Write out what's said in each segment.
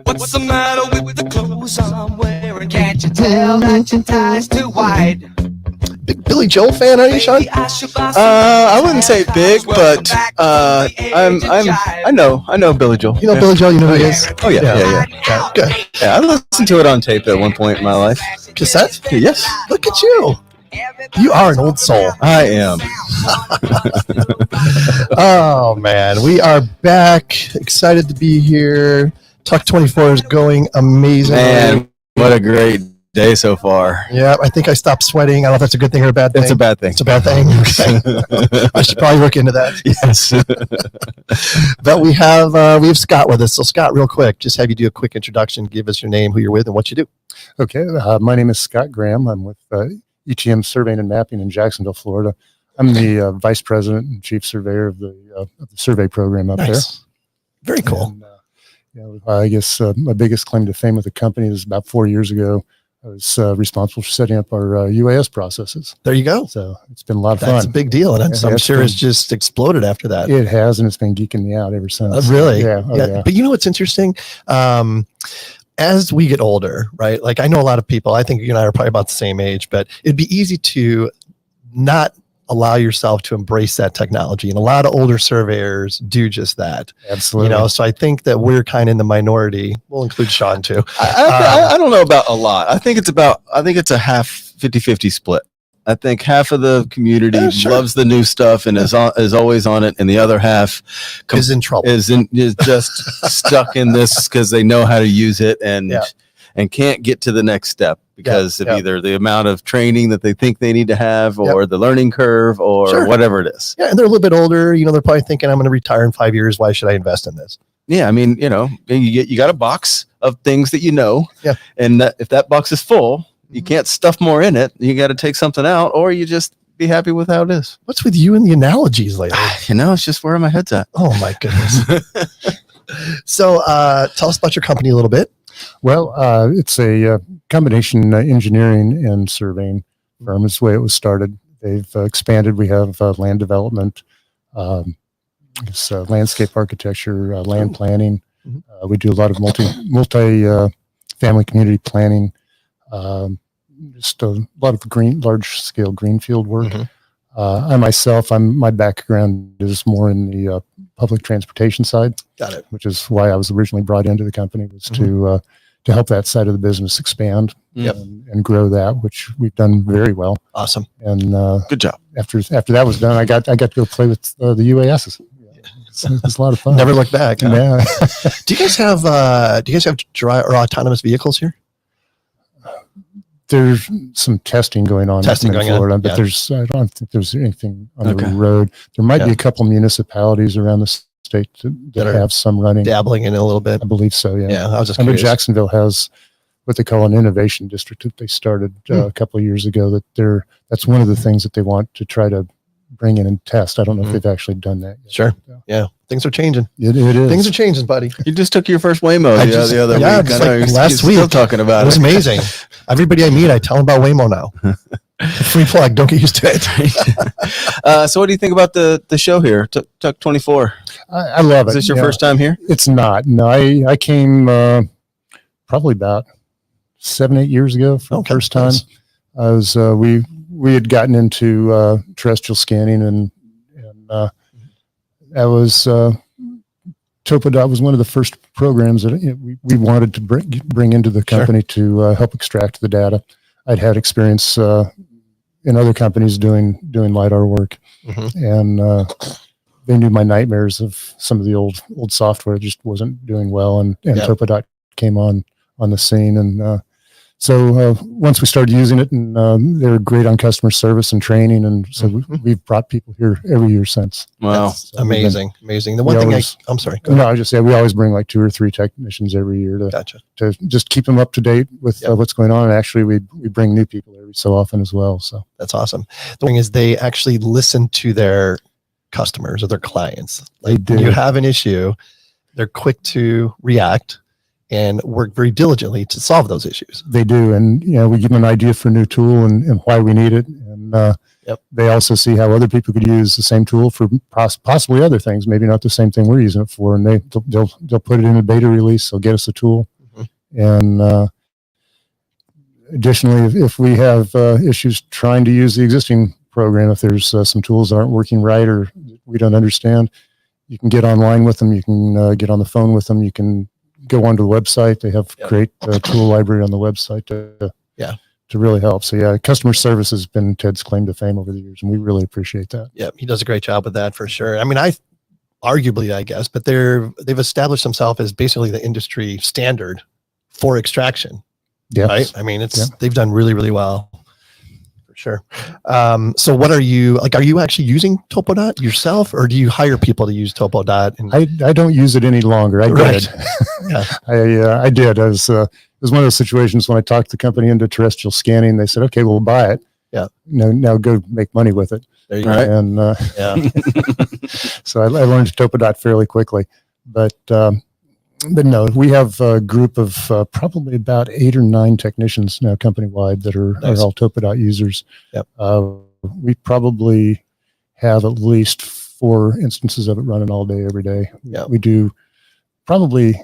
What's the matter with the clothes I'm wearing? Can't you tell that your tie's too wide? Big Billy Joel fan, are you, Sean? I wouldn't say big, but I know Billy Joel. You know Billy Joel, you know who he is? Oh yeah. Good. Yeah, I listened to it on tape at one point in my life. Cassette? Yes. Look at you. You are an old soul. I am. Oh, man. We are back. Excited to be here. TUC 24 is going amazing. Man, what a great day so far. Yeah, I think I stopped sweating. I don't know if that's a good thing or a bad thing. It's a bad thing. It's a bad thing. Okay. I should probably look into that. Yes. But we have Scott with us. So Scott, real quick, just have you do a quick introduction. Give us your name, who you're with, and what you do. Okay. My name is Scott Graham. I'm with ETM Surveying and Mapping in Jacksonville, Florida. I'm the vice president and chief surveyor of the survey program up there. Very cool. And, I guess my biggest claim to fame with the company is about 4 years ago. I was responsible for setting up our UAS processes. There you go. So it's been a lot of fun. That's a big deal. And I'm sure it's just exploded after that. It has, and it's been geeking me out ever since. Really? Yeah. Yeah. But you know what's interesting? As we get older, right? Like I know a lot of people, I think you and I are probably about the same age, but it'd be easy to not allow yourself to embrace that technology. And a lot of older surveyors do just that. Absolutely. So I think that we're kind of in the minority. We'll include Sean too. I don't know about a lot. I think it's a half 50-50 split. I think half of the community loves the new stuff and is always on it, and the other half is in trouble. Is just stuck in this because they know how to use it and can't get to the next step because of either the amount of training that they think they need to have or the learning curve or whatever it is. Yeah, and they're a little bit older. They're probably thinking, I'm going to retire in 5 years. Why should I invest in this? Yeah, I mean, you got a box of things that and if that box is full, you can't stuff more in it. You got to take something out, or you just be happy with how it is. What's with you and the analogies lately? It's just where my head's at. Oh my goodness. So tell us about your company a little bit. Well, it's a combination engineering and surveying firm. Is the way it was started. They've expanded. We have land development, landscape architecture, land planning. We do a lot of multi family community planning. Just a lot of large scale greenfield work. I myself, my background is more in the public transportation side. Got it. Which is why I was originally brought into the company, was to help that side of the business expand and grow that, which we've done very well. Awesome. And good job. After that was done, I got to go play with the UASs. It's a lot of fun. Never look back. Yeah. Do you guys have dry or autonomous vehicles here? There's some testing going on in Florida, but I don't think there's anything on the road. There might be a couple municipalities around the state that have some running. Dabbling in it a little bit. I believe so, yeah. Yeah, I was just I know curious. Jacksonville has what they call an innovation district that they started a couple of years ago. That's one of the things that they want to try to bring in and test. I don't know if they've actually done that yet. Sure. Yeah. Things are changing. It is. Things are changing, buddy. You just took your first Waymo the other week. Last week. Still talking about it. It was amazing. Everybody I meet, I tell them about Waymo now. Free plug. Don't get used to it. So what do you think about the show here, TUC 24? I love it. Is this your first time here? It's not. No, I came probably about 7-8 years ago for the first time. I was we had gotten into terrestrial scanning and that was Topodot was one of the first programs that we wanted to bring into the company to help extract the data. I'd had experience in other companies doing LiDAR work, and they knew my nightmares of some of the old software just wasn't doing well, and Topodot came on the scene, and so once we started using it, and they were great on customer service and training, and so we've brought people here every year since. Wow, that's amazing. The one thing I'm sorry. No, I was just saying we always bring like 2 or 3 technicians every year to just keep them up to date with what's going on. And actually, we bring new people every so often as well. So that's awesome. The thing is, they actually listen to their customers or their clients. Like, when you have an issue, they're quick to react and work very diligently to solve those issues. They do. And, we give them an idea for a new tool and why we need it. And Yep. They also see how other people could use the same tool for possibly other things, maybe not the same thing we're using it for, and they'll put it in a beta release. They'll get us a tool, and additionally, if we have issues trying to use the existing program, if there's some tools that aren't working right or we don't understand, you can get online with them. You can get on the phone with them. You can go onto the website. They have great tool library on the website to really help. So yeah, customer service has been Ted's claim to fame over the years, and we really appreciate that. Yeah, he does a great job with that for sure. I mean, arguably, I guess, but they've established themselves as basically the industry standard for extraction. Yeah. Right. I mean, they've done really, really well. Sure. So what are you actually using Topodot yourself, or do you hire people to use Topodot? I don't use it any longer. I did. Yeah. I did. It was one of those situations when I talked the company into terrestrial scanning. They said, "Okay, we'll buy it. Yeah. Now go make money with it." There you go. And so I learned Topodot fairly quickly, but no, we have a group of probably about 8 or 9 technicians now company-wide that are all Topodot users. Yep. We probably have at least 4 instances of it running all day, every day. Yep. We do probably,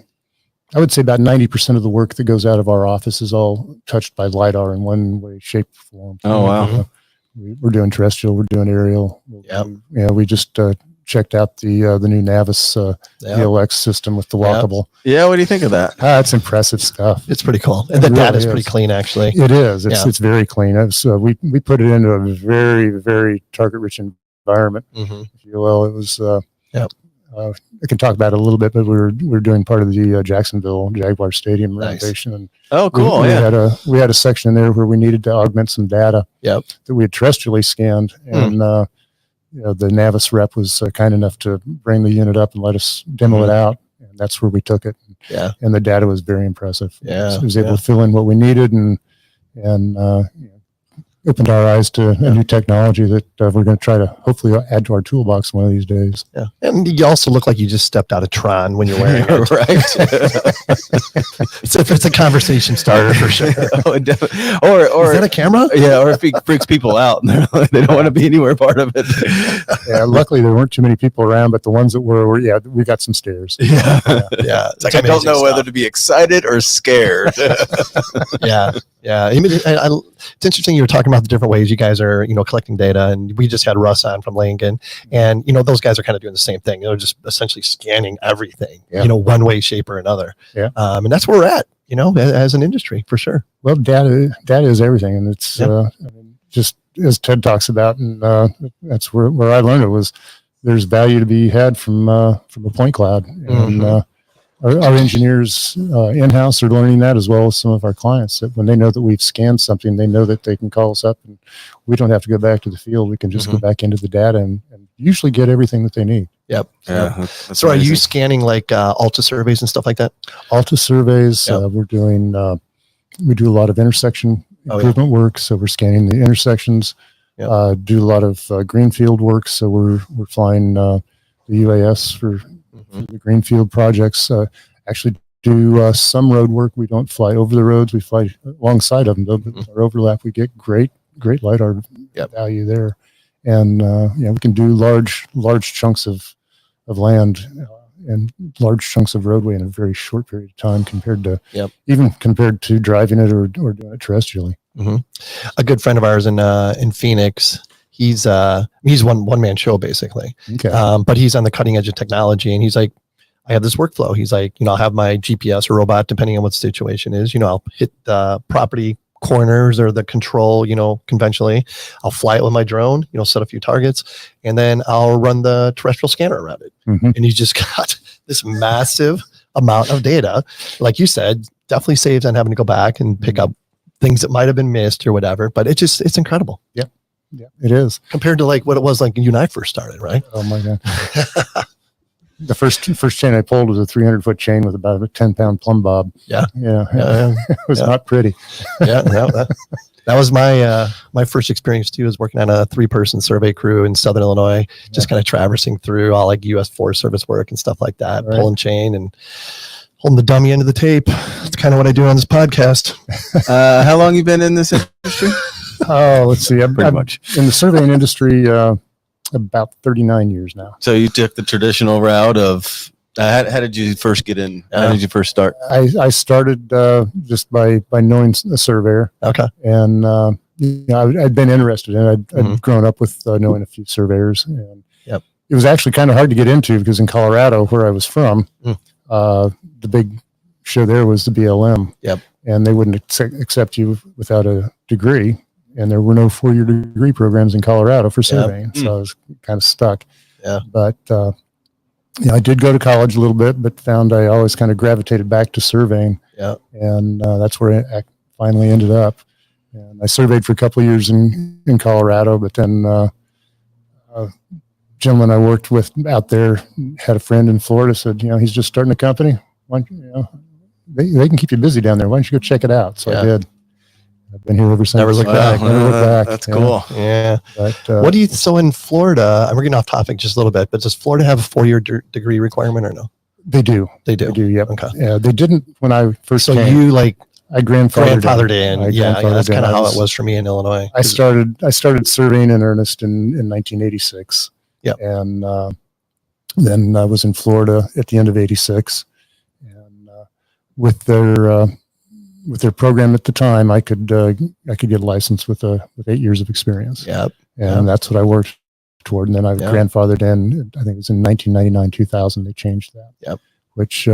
I would say about 90% of the work that goes out of our office is all touched by LiDAR in one way, shape, or form. Oh, wow. We're doing terrestrial, we're doing aerial. Yep. We just checked out the new Navis Geoholics system with the walkable. Yeah, what do you think of that? It's impressive stuff. It's pretty cool, and the data is pretty clean, actually. It is. It's very clean. We put it into a very, very target-rich environment, if you will. It was. I can talk about it a little bit, but we were doing part of the Jacksonville Jaguar Stadium renovation, and cool. We had a section in there where we needed to augment some data that we had terrestrially scanned, and the Navis rep was kind enough to bring the unit up and let us demo it out, and that's where we took it. Yeah, and the data was very impressive. Yeah, so it was able to fill in what we needed, and opened our eyes to a new technology that we're going to try to hopefully add to our toolbox one of these days. Yeah, and you also look like you just stepped out of Tron when you're wearing it. Right. It's a conversation starter for sure. Or is that a camera? Yeah, or if it freaks people out and they don't want to be anywhere part of it. Yeah, luckily there weren't too many people around, but the ones that were we got some stares. Yeah. It's like I don't know whether to be excited or scared. Yeah. I mean, it's interesting you were talking about the different ways you guys are, collecting data, and we just had Russ on from Langen, and those guys are kind of doing the same thing. Just essentially scanning everything, one way, shape, or another. Yeah, and that's where we're at, as an industry for sure. Well, data is everything, and it's just as Ted talks about, and that's where I learned it was. There's value to be had from a point cloud, and our engineers in-house are learning that, as well as some of our clients, that when they know that we've scanned something, they know that they can call us up and we don't have to go back to the field. We can just go back into the data and usually get everything that they need. Yep. Yeah. That's so amazing. Are you scanning like Alta surveys and stuff like that? Alta surveys, we're doing, we do a lot of intersection improvement work. So we're scanning the intersections, do a lot of greenfield work. So we're flying the UAS for the greenfield projects. Actually do some road work. We don't fly over the roads. We fly alongside of them, though. But our overlap, we get great LiDAR value there. And we can do large chunks of land and large chunks of roadway in a very short period of time compared to driving it or doing it terrestrially. A good friend of ours in Phoenix, he's one man show basically. Okay. But he's on the cutting edge of technology, and he's like, I have this workflow. He's like, I'll have my GPS or robot, depending on what the situation is. I'll hit the property corners or the control, conventionally. I'll fly it with my drone, set a few targets, and then I'll run the terrestrial scanner around it. And he's just got this massive amount of data. Like you said, definitely saves on having to go back and pick up things that might have been missed or whatever. But it's incredible. Yeah, it is. Compared to like what it was like you and I first started, right? Oh my God. The first chain I pulled was a 300-foot chain with about a 10-pound plumb bob. Yeah. It was not pretty. That was my first experience too, is working on a 3-person survey crew in Southern Illinois, just kind of traversing through all like US Forest Service work and stuff like that, pulling chain and holding the dummy end of the tape. That's kind of what I do on this podcast. How long you been in this industry? Oh, let's see. Pretty much. In the surveying industry, about 39 years now. So you took the traditional route of how did you first get in? How did you first start? I started just by knowing a surveyor. Okay. And I'd been interested in it. I'd grown up with knowing a few surveyors. And it was actually kind of hard to get into because in Colorado, where I was from, the big show there was the BLM. Yep. And they wouldn't accept you without a degree. And there were no 4-year degree programs in Colorado for surveying. So I was kind of stuck. Yeah. But I did go to college a little bit, but found I always kind of gravitated back to surveying. Yeah. And that's where I finally ended up. And I surveyed for a couple of years in Colorado, but then a gentleman I worked with out there had a friend in Florida, said, he's just starting a company. Why don't you, they can keep you busy down there. Why don't you go check it out? So I did. I've been here ever since. Never looked back. Never looked back. That's cool. Yeah. But, So in Florida, I'm getting off topic just a little bit, but does Florida have a 4-year degree requirement or no? They do. They do. Yep. Okay. Yeah, they didn't when I first So came. you like I grandfathered in. I Yeah. grandfathered That's in. kind of I how was- it was for me in Illinois. I started surveying in earnest in 1986. Yep. And then I was in Florida at the end of 86. And with their program at the time, I could get a license with 8 years of experience. Yep. And that's what I worked toward. And then I grandfathered in, I think it was in 1999, 2000, they changed that. Yep. Which,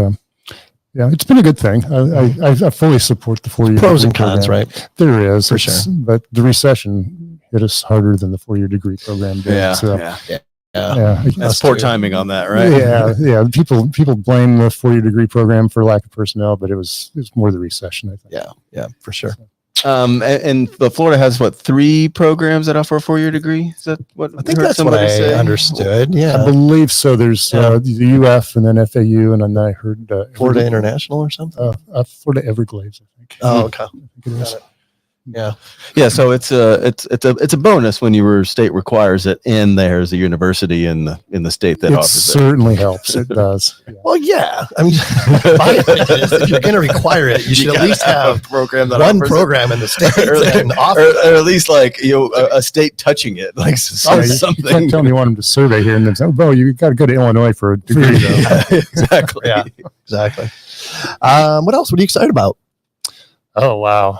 it's been a good thing. I fully support the 4-year Pros and degree cons, program. right? There is. For sure. But the recession hit us harder than the 4-year degree program did. Yeah. So, Yeah. That's Poor timing on that, right? Yeah. People blame the 4-year degree program for lack of personnel, but it was more the recession, I think. Yeah, for sure. And the Florida has 3 programs that offer a 4-year degree? Is that what I think that's what I understood. I Yeah. believe so. There's the UF and then FAU, and then I heard Florida International or something? Florida Everglades, I think. Oh, okay. I think it is. Yeah. Yeah, so it's a bonus when your state requires it, and there's a university in the state that It offers it. certainly helps. It does. Yeah. Well, yeah. I mean, my opinion is if you're going to require it, you should at least have a program that one offers program in the state or, that can offer or that. at least like a state touching it, like You something. can't tell me you want them to survey here and then say, "Oh, you got to go to Illinois for a degree." Though. Exactly. Yeah, exactly. What else? What are you excited about? Oh wow.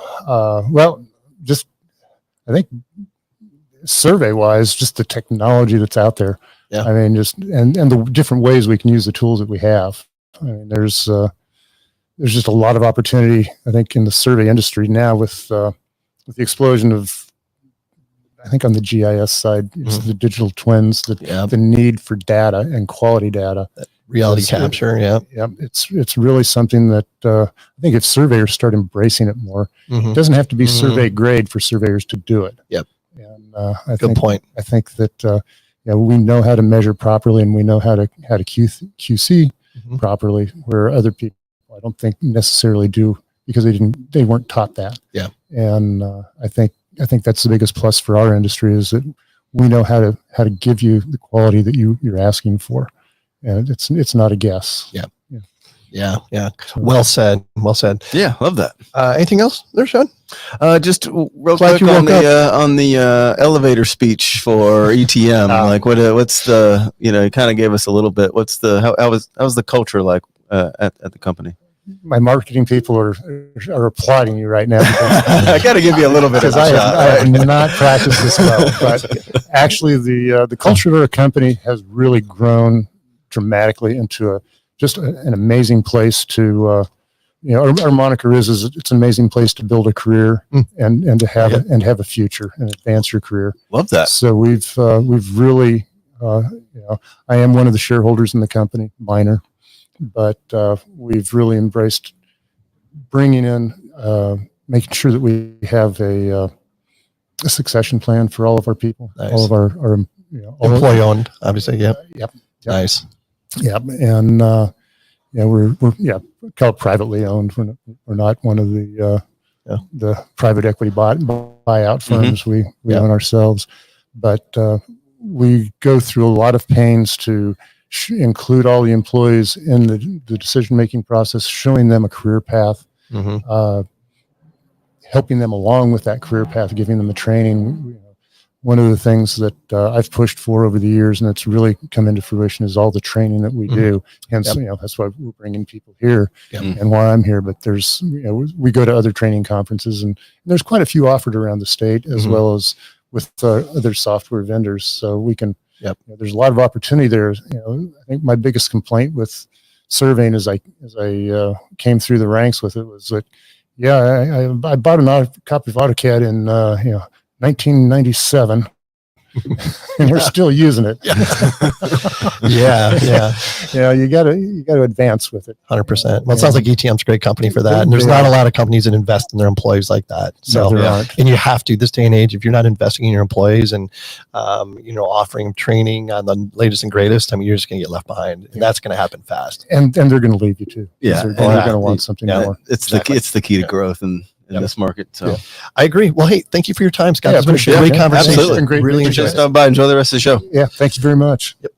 Well, just I think survey wise, just the technology that's out there. Yeah. I mean, just and the different ways we can use the tools that we have. I mean, there's just a lot of opportunity, I think, in the survey industry now with the explosion of, I think on the GIS side, it's the digital twins, the need for data and quality data. Reality capture. Yeah. Yeah, it's really something that I think if surveyors start embracing it more, it doesn't have to be survey grade for surveyors to do it. Yep. And Good point. I think that we know how to measure properly and we know how to QC properly, where other people I don't think necessarily do because they weren't taught that. Yeah. And I think that's the biggest plus for our industry is that we know how to give you the quality that you're asking for. And it's not a guess. Yeah. Well said. Yeah, love that. Anything else there, Sean? Just real Glad quick you on woke on the elevator speech for ETM. Like, what's the you kind of gave us a little bit. What's the how was the culture like at the company? My marketing people are applauding you right now I got to give you a little bit of because a I shot. have not practiced this well. But actually, the culture of our company has really grown dramatically into just an amazing place to. Our moniker is it's an amazing place to build a career and to have and have a future and advance your career. Love that. So we've really I am one of the shareholders in the company, minor, but we've really embraced bringing in, making sure that we have a succession plan for all of our people, Nice. all of our Employee owned, obviously. Yep. Nice. Yep. And we're call it privately owned. We're not one of the private equity buyout firms. We own ourselves, but we go through a lot of pains to include all the employees in the decision-making process, showing them a career path, helping them along with that career path, giving them the training. One of the things that I've pushed for over the years, and it's really come into fruition, is all the training that we do. And so, that's why we're bringing people here and why I'm here. But there's, we go to other training conferences, and there's quite a few offered around the state, as well as with other software vendors. So we can, there's a lot of opportunity there. I think my biggest complaint with surveying as I came through the ranks with it was that, I bought a copy of AutoCAD in, 1997 and we're still using it. You gotta advance with it. 100%. Well, it sounds like ETM's a great company for that. And there's not a lot of companies that invest in their employees like that. So, there aren't. And you have to, this day and age, if you're not investing in your employees and, offering training on the latest and greatest, you're just going to get left behind, and that's going to happen fast. And they're going to leave you too. Yeah. They're going to want something more. It's the key to growth in this market. So I agree. Well, hey, thank you for your time, Scott. It's been a appreciate great it. conversation. Absolutely. Great. Really Just enjoyed it. stop by. Enjoy the rest of the show. Yeah. Thank you very much. Yep.